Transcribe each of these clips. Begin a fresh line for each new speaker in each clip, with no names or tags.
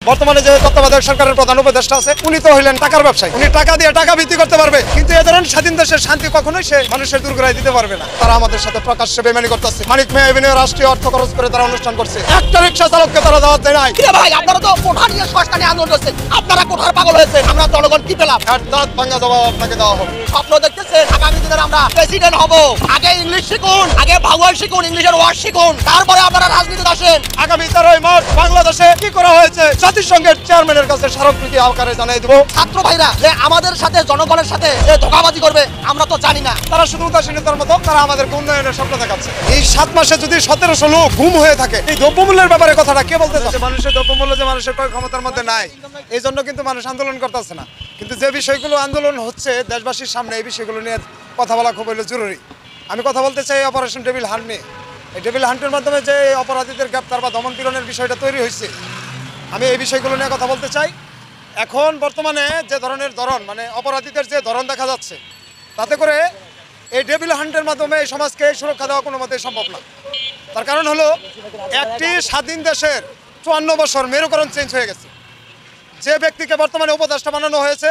বর্তমানে যে তত্ত্বাবধায়ক সরকারের প্রধান উপদেষ্টা আছে উনি তো হইলেন টাকার ব্যবসায়ী। উনি টাকা দিয়ে টাকা বৃদ্ধি করতে পারবে, কিন্তু এ ধরনের স্বাধীন দেশের শান্তি কখনোই সে মানুষের দূর করে দিতে পারবে না। তারা আমাদের সাথে প্রকাশ্যে বেইমানি করতেছে। মানিক মেয়ে এভিনিউ রাষ্ট্রীয় অর্থ খরচ করে তারা অনুষ্ঠান করছে। একটা রিক্সা চালককে তারা দাওয়াত দেয় নাই।
ভাই আপনারা তো কোঠা নিয়ে সংস্কার নিয়ে আন্দোলন করছেন, আপনারা কোঠার পাগল হয়েছে, আমরা জনগণ কি পেলাম?
দাঁত ভাঙা জবাব আপনাকে দেওয়া হবে।
স্বপ্ন দেখতেছেন আগামী দিনে আমরা প্রেসিডেন্ট হব, আগে ইংলিশ শিখুন, আগে ভাওয়াল শিখুন, ইংলিশের ওয়ার্ড শিখুন, তারপরে আপনারা রাজনীতিতে আসেন।
আগামী 13 মার্চ বাংলাদেশে কি করা হয়েছে জাতিসংঘের চেয়ারম্যানের কাছে স্মারকলিপি আকারে জানিয়ে দেব।
ছাত্র ভাইরা যে আমাদের সাথে জনগণের সাথে যে ধোঁকাবাজি করবে আমরা তো জানি না।
তারা শুধু উদাসীনতার মতো তারা আমাদের উন্নয়নের স্বপ্ন দেখাচ্ছে। এই 7 মাসে যদি 1700 লোক গুম হয়ে থাকে, এই দ্রব্যমূল্যের ব্যাপারে কথাটা কে বলতে চাচ্ছে? মানুষের দ্রব্যমূল্য যে মানুষের ক্রয় ক্ষমতার মধ্যে নাই, এই জন্য কিন্তু মানুষ আন্দোলন করতেছে না। কিন্তু যে বিষয়গুলো আন্দোলন হচ্ছে দেশবাসীর সামনে, এই বিষয়গুলো নিয়ে কথা বলা খুব জরুরি। আমি কথা বলতে চাই অপারেশন ডেভিল হান্ট নিয়ে। এই ডেভিল হান্টের মাধ্যমে যে অপরাধীদের গ্রেপ্তার বা দমন পীড়নের বিষয়টা তৈরি হয়েছে, আমি এই বিষয়গুলো নিয়ে কথা বলতে চাই। এখন বর্তমানে যে ধরনের মানে অপরাধীদের যে ধরন দেখা যাচ্ছে, তাতে করে এই ডেভিল হান্টের মাধ্যমে এই সমাজকে সুরক্ষা দেওয়া কোনো মতেই সম্ভব না। তার কারণ হলো একটি স্বাধীন দেশের 54 বছর মেরুকরণ চেঞ্জ হয়ে গেছে। যে ব্যক্তিকে বর্তমানে উপদেষ্টা বানানো হয়েছে,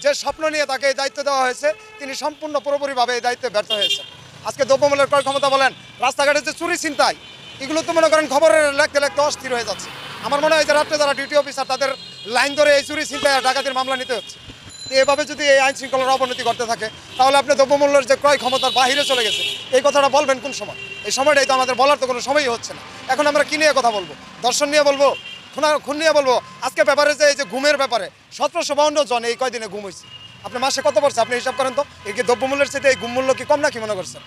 যে স্বপ্ন নিয়ে তাকে এই দায়িত্ব দেওয়া হয়েছে, তিনি সম্পূর্ণ পুরোপুরিভাবে এই দায়িত্বে ব্যর্থ হয়েছেন। আজকে দ্রব্যমূল্যের ক্রয় ক্ষমতা বলেন, রাস্তাঘাটে যে চুরি ছিনতাই, এগুলো তো মনে করেন খবরের লেখতে লেখতে অস্থির হয়ে যাচ্ছে। আমার মনে হয় যে রাত্রে যারা ডিউটি অফিসার তাদের লাইন ধরে এই চুরি ছিনতাই আর ডাকাতির মামলা নিতে হচ্ছে। তো এভাবে যদি এই আইন শৃঙ্খলার অবনতি করতে থাকে, তাহলে আপনি দ্রব্যমূল্যের যে ক্রয় ক্ষমতার বাহিরে চলে গেছে, এই কথাটা বলবেন কোন সময়? এই সময়টাই তো আমাদের বলার তো কোনো সময়ই হচ্ছে না। এখন আমরা কি নিয়ে কথা বলবো? দর্শন নিয়ে বলবো, খুন নিয়ে বলবো? আজকে ব্যাপারে যে এই যে ঘুমের ব্যাপারে 1752 জন এই কয়দিনে ঘুম হয়েছে। আপনি মাসে কত পড়ছে আপনি হিসাব করেন তো? এই কি দ্রব্যমূল্যের সাথে এই ঘুম মূল্য কি কম নাকি মনে করছেন?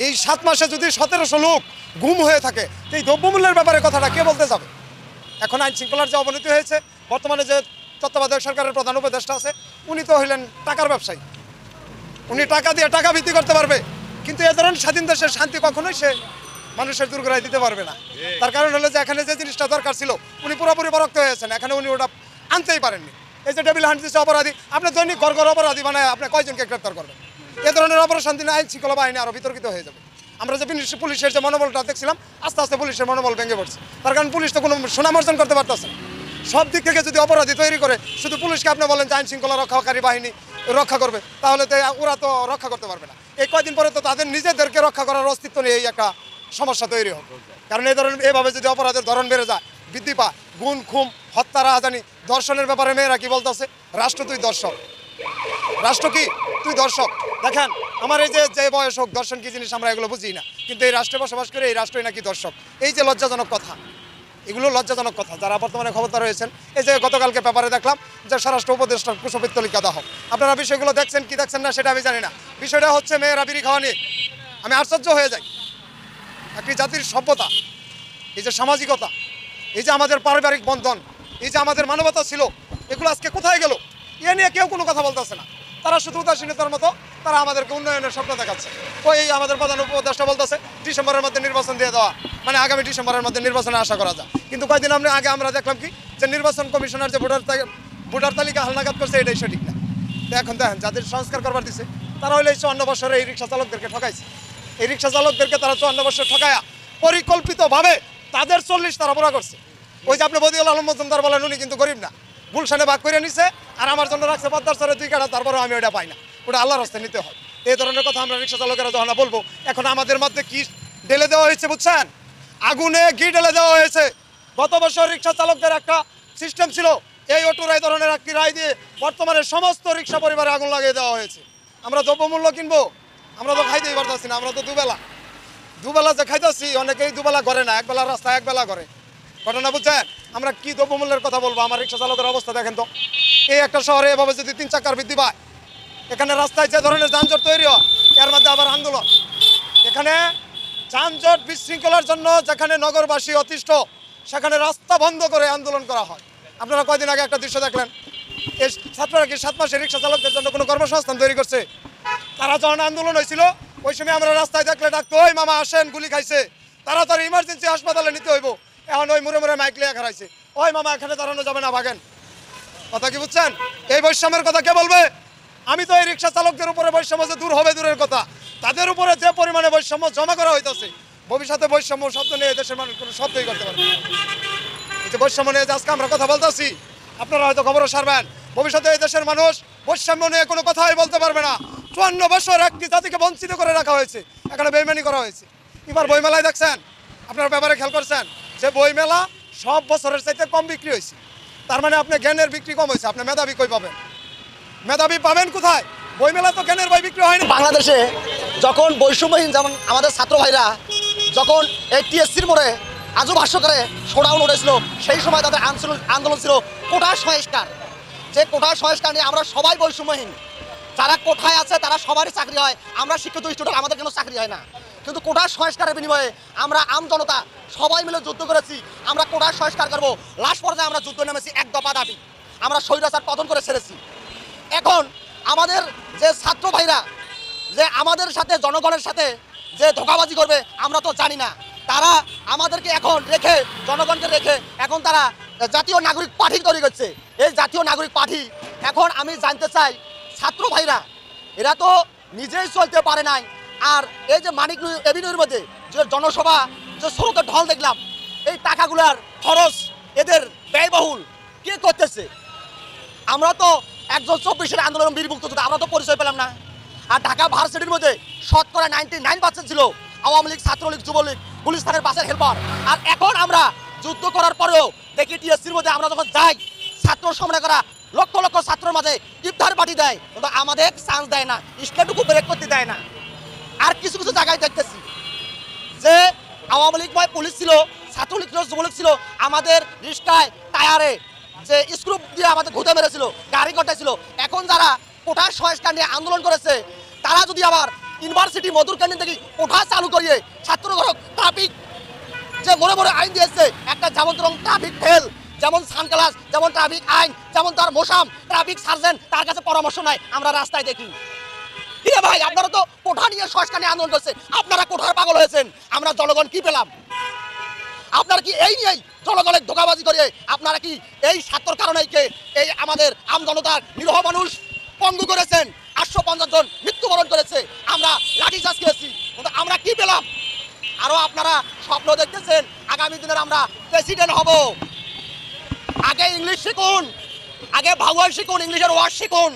এই 7 মাসে যদি 1700 লোক গুম হয়ে থাকে, তো এই দ্রব্যমূল্যের ব্যাপারে কথাটা কে বলতে যাবে? এখন আইন শৃঙ্খলার যে অবনতি হয়েছে, বর্তমানে যে তত্ত্বাবধায়ক সরকারের প্রধান উপদেষ্টা আছে উনি তো হইলেন টাকার ব্যবসায়ী। উনি টাকা দিয়ে টাকা বৃদ্ধি করতে পারবে, কিন্তু এ ধরনের স্বাধীন দেশের শান্তি কখনোই সে মানুষের দূর করে দিতে পারবে না। তার কারণ হলো যে এখানে যে জিনিসটা দরকার ছিল উনি পুরোপুরি বরক্ত হয়েছেন, এখানে উনি ওটা আনতেই পারেননি। এই যে ডেভিল হান্ট দিচ্ছে অপরাধী, আপনি দৈনিক গড় অপরাধী বানায় আপনি কয়জনকে গ্রেপ্তার করবেন? এ ধরনের অপারেশন দিনে আইন শৃঙ্খলা বাহিনী আরও বিতর্কিত হয়ে যাবে। আমরা যে পুলিশের যে মনোবলটা দেখছিলাম, আস্তে আস্তে পুলিশের মনোবল ভেঙে পড়ছে। তার কারণ পুলিশ তো কোনো সুনাম অর্জন করতে পারতেছে না। সব দিক থেকে যদি অপরাধী তৈরি করে শুধু পুলিশকে আপনি বলেন যে আইন শৃঙ্খলা রক্ষাকারী বাহিনী রক্ষা করবে, তাহলে তো ওরা তো রক্ষা করতে পারবে না। এই কয়দিন পরে তো তাদের নিজেদেরকে রক্ষা করার অস্তিত্ব নিয়ে এই একটা সমস্যা তৈরি হবে। কারণ এই ধরনের এভাবে যদি অপরাধের ধরন বেড়ে যায়, বৃদ্ধি পায়, গুণ খুম হত্যা রাহাজানি, দর্শনের ব্যাপারে মেয়েরা কি বলতেছে? রাষ্ট্র তুই দর্শক, রাষ্ট্র কি তুই দর্শক। দেখেন আমার এই যে বয়স হোক, দর্শন কি জিনিস আমরা এগুলো বুঝি না, কিন্তু এই রাষ্ট্রে বসবাস করে এই রাষ্ট্রই নাকি দর্শক। এই যে লজ্জাজনক কথা, এগুলো লজ্জাজনক কথা। যারা বর্তমানে ক্ষমতা রয়েছেন, এই যে গতকালকে পেপারে দেখলাম যে স্বরাষ্ট্র উপদেষ্টার কুশপুত্তলিকা দাহ, আপনারা বিষয়গুলো দেখছেন কি দেখছেন না সেটা আমি জানি না। বিষয়টা হচ্ছে মেয়েরা বিড়ি খাওয়া নিয়ে। আমি আশ্চর্য হয়ে যাই। একটি জাতির সভ্যতা, এই যে সামাজিকতা, এই যে আমাদের পারিবারিক বন্ধন, এই যে আমাদের মানবতা ছিল, এগুলো আজকে কোথায় গেল? এ নিয়ে কেউ কোনো কথা বলতেছে না। তারা শুধু উদাসীনতার মতো তারা আমাদেরকে উন্নয়নের স্বপ্ন দেখাচ্ছে। ওই আমাদের প্রধান উপদেষ্টা বলতেছে ডিসেম্বরের মধ্যে নির্বাচন দিয়ে দেওয়া, মানে আগামী ডিসেম্বরের মধ্যে নির্বাচনে আশা করা যায়। কিন্তু কয়েকদিন আগে আমরা দেখলাম কি যে নির্বাচন কমিশনার যে ভোটার তালিকা হালনাগাদ করছে, এটাই সঠিক না। তো এখন দেখেন যাদের সংস্কার করবার দিচ্ছে তারা হলে এই 54 বছরে এই রিক্সা চালকদেরকে ঠকাইছে। এই রিক্সা চালকদেরকে তারা 54 বছর ঠকায়া পরিকল্পিতভাবে তাদের 40 তারা পুরা করছে। ওই যে আপনি বদিউল আলম মজুমদার বলেন, উনি কিন্তু গরিব না, গুলশানে ভাগ করে নিছে আর আমার জন্য রাখছে পদ্মার চরে 2 কাঠা, তারপরেও আমি ওটা পাই না। ওটা আল্লাহর রাস্তায় নিতে হয়। এই ধরনের কথা আমরা রিক্সা চালকেরা যখন বলবো, এখন আমাদের মধ্যে কি ঢেলে দেওয়া হয়েছে বুঝছেন? আগুনে ঘি ঢেলে দেওয়া হয়েছে। গত বছর রিক্সা চালকদের একটা সিস্টেম ছিল, এই অটোর এই ধরনের একটি রায় দিয়ে বর্তমানে সমস্ত রিক্সা পরিবারে আগুন লাগিয়ে দেওয়া হয়েছে। আমরা দ্রব্যমূল্য কিনবো, আমরা তো খাইতেই পারতেছি না। আমরা তো দুবেলা যে খাইতেছি, অনেকেই দুবেলা করে না, একবেলা রাস্তা একবেলা করে। ঘটনা বুঝছেন? আমরা কি দ্রব্যমূল্যের কথা বলবো? আমার রিক্সা চালকের অবস্থা দেখেন তো। এই একটা শহরে এভাবে যদি 3 চাকার বৃদ্ধি পায়, এখানে রাস্তায় যে ধরনের যানজট তৈরি হয়, এর মধ্যে আবার আন্দোলন। এখানে যানজট বিশৃঙ্খলার জন্য যেখানে নগরবাসী অতিষ্ঠ, সেখানে রাস্তা বন্ধ করে আন্দোলন করা হয়। আপনারা কয়দিন আগে একটা দৃশ্য দেখলেন, এই ছাত্ররা কি 7 মাসে রিক্সা চালকদের জন্য কোনো কর্মসংস্থান তৈরি করছে? তারা যখন আন্দোলন হয়েছিল ওই সময় আমরা রাস্তায় দেখলে ডাকতো, ওই মামা আসেন, গুলি খাইছে, তাড়াতাড়ি ইমার্জেন্সি হাসপাতালে নিতে হইব। এখন ওই মুড়ে মাইক লিয়ে খারাইছে, ওই মামা এখানে দাঁড়ানো যাবে না, ভাগেন। কথা কি বুঝছেন? এই বৈষম্যের কথা কে বলবে? আমি তো এই রিক্সা চালকদের উপরে বৈষম্য যে দূর হবে দূরের কথা, তাদের উপরে যে পরিমাণে বৈষম্য জমা করা হইতেছে, ভবিষ্যতে বৈষম্য শব্দ নিয়ে দেশের মানুষ কোনো শব্দই করতে পারবে না। যে বৈষম্য নিয়ে যে আজকে আমরা কথা বলতেছি, আপনারা হয়তো খবরও সারবেন, ভবিষ্যতে এই দেশের মানুষ বৈষম্য নিয়ে কোনো কথাই বলতে পারবে না। 54 বছর একটি জাতিকে বঞ্চিত করে রাখা হয়েছে, এখানে বেইমানি করা হয়েছে। এবার বইমেলায় দেখছেন, আপনার ব্যাপারে খেয়াল করছেন যে বইমেলা সব বছরের চাইতে কম বিক্রি হয়েছে। তার মানে আপনি জ্ঞানের বিক্রি কম হয়েছে, আপনি মেধাবী কই পাবেন? মেধাবী পাবেন কোথায়? বইমেলা তো জ্ঞানের বই বিক্রি হয়নি।
বাংলাদেশে যখন বৈষম্যহীন যেমন আমাদের ছাত্র ভাইরা যখন এই টিএসসির মোড়ে আজও ভাষ্য করে শোডাউন উঠেছিল, সেই সময় তাদের আন্দোলন ছিল কোটা সংস্কার। যে কোটা সংস্কার নিয়ে আমরা সবাই বৈষম্যহীন, যারা কোঠায় আছে তারা সবারই চাকরি হয়, আমরা শিক্ষিত স্টুডেন্ট, আমাদের কেন চাকরি হয় না? কিন্তু কোটা সংস্কারের বিনিময়ে আমরা আম জনতা সবাই মিলে যুদ্ধ করেছি, আমরা কোটা সংস্কার করবো। লাস্ট পর্যায়ে আমরা যুদ্ধ নেমেছি এক দফা দাবি, আমরা স্বৈরাচার পতন করে ছেড়েছি। এখন আমাদের যে ছাত্র ভাইরা যে আমাদের সাথে জনগণের সাথে যে ধোঁকাবাজি করবে আমরা তো জানি না। তারা আমাদেরকে এখন রেখে, জনগণকে রেখে এখন তারা জাতীয় নাগরিক পার্টি তৈরি করছে। এই জাতীয় নাগরিক পার্টি এখন আমি জানতে চাই, ছাত্র ভাইরা এরা তো নিজেই চলতে পারে নাই, আর এই যে মানিক এভিনিউর মধ্যে যে জনসভা যে স্রোতের ঢল দেখলাম, এই টাকাগুলার খরচ এদের ব্যয়বহুল কে করতেছে? আমরা তো একজন 24-এর আন্দোলন বীর মুক্তিযোদ্ধা, আমরা তো পরিচয় পেলাম না। আর ঢাকা ভার্সিটির মধ্যে শতকরা 99% ছিল আওয়ামী লীগ, ছাত্রলীগ, যুবলীগ, পুলিশ থানার বাসের হেল্পার। আর এখন আমরা যুদ্ধ করার পরেও দেখি টিএসসির মধ্যে আমরা যখন যাই, ছাত্র সামনে করা লক্ষ লক্ষ ছাত্রের মাঝে ইফতার পার্টি দেয়, কিন্তু আমাদের চান্স দেয় না, স্টেটুকু ব্রেক করতে দেয় না। আর কিছু কিছু জায়গায় দেখতেছি যে আওয়ামী লীগ পুলিশ ছিল, ছাত্রলীগ ছিল, যুবলীগ ছিল, আমাদের রিস্কায় টায়ারে যে স্ক্রুপ দিয়ে আমাদের ঘুঁতে মেরেছিল, গাড়ি ঘটাইছিল। এখন যারা কোঠা সংস্কার নিয়ে আন্দোলন করেছে, তারা যদি আবার ইউনিভার্সিটি মধুর ক্যান্টিন থেকে কোঠা চালু করিয়ে ছাত্র ট্রাফিক যে মোড়ে মোড়ে আইন দিয়েছে, একটা যেমন ট্রাফিক ফেল, যেমন সানগ্লাস, যেমন ট্রাফিক আইন, যেমন তার মোসাম ট্রাফিক সার্জেন্ট, তার কাছে পরামর্শ নাই, আমরা রাস্তায় দেখি। কিরে ভাই, আপনারা তো কোঠা নিয়ে সংস্কার নিয়ে আন্দোলন করছে, আপনারা কোঠার পাগল হয়েছেন, আমরা জনগণ কি পেলাম? আপনারা কি এই নিয়েই জনগণের ধোঁকাবাজি করে আপনারা কি এই স্বার্থের কারণেই এই আমাদের আম জনতার নিরহ মানুষ পঙ্গু করেছেন? 850 জন মৃত্যুবরণ করেছে, আমরা লাঠিচার্জ করেছি, কিন্তু আমরা কি পেলাম? আরো আপনারা স্বপ্ন দেখতেছেন আগামী দিনের আমরা প্রেসিডেন্ট হব। আগে ইংলিশ শিখুন, আগে ভাউয়াল শিখুন, ইংলিশের ওয়ার্ড শিখুন,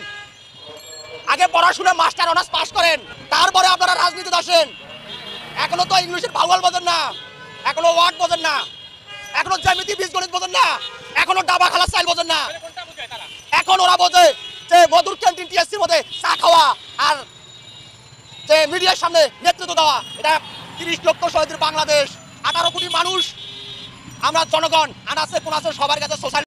আগে পড়াশোনা মাস্টার অনার্স পাস করেন, তারপরে আপনারা রাজনীতিতে আসেন। এখনো তো ইংলিশের ভাউয়াল বোঝেন না, এখনো ওয়ার্ড বোঝেন না, এখনো জ্যামিতি বীজগণিত বোঝেন না, এখনো ডাবা খালা স্টাইল বোঝেন না। এখন ওরা বোঝে যে মধুর ক্যান্টিন টিএসসির মধ্যে চা খাওয়া আর যে মিডিয়ার সামনে নেতৃত্ব দেওয়া। এটা 30 লক্ষ শহীদের বাংলাদেশ, 18 কোটি মানুষ, আমরা জনগণ আনাচে কোনাচে সবার কাছে সোশ্যাল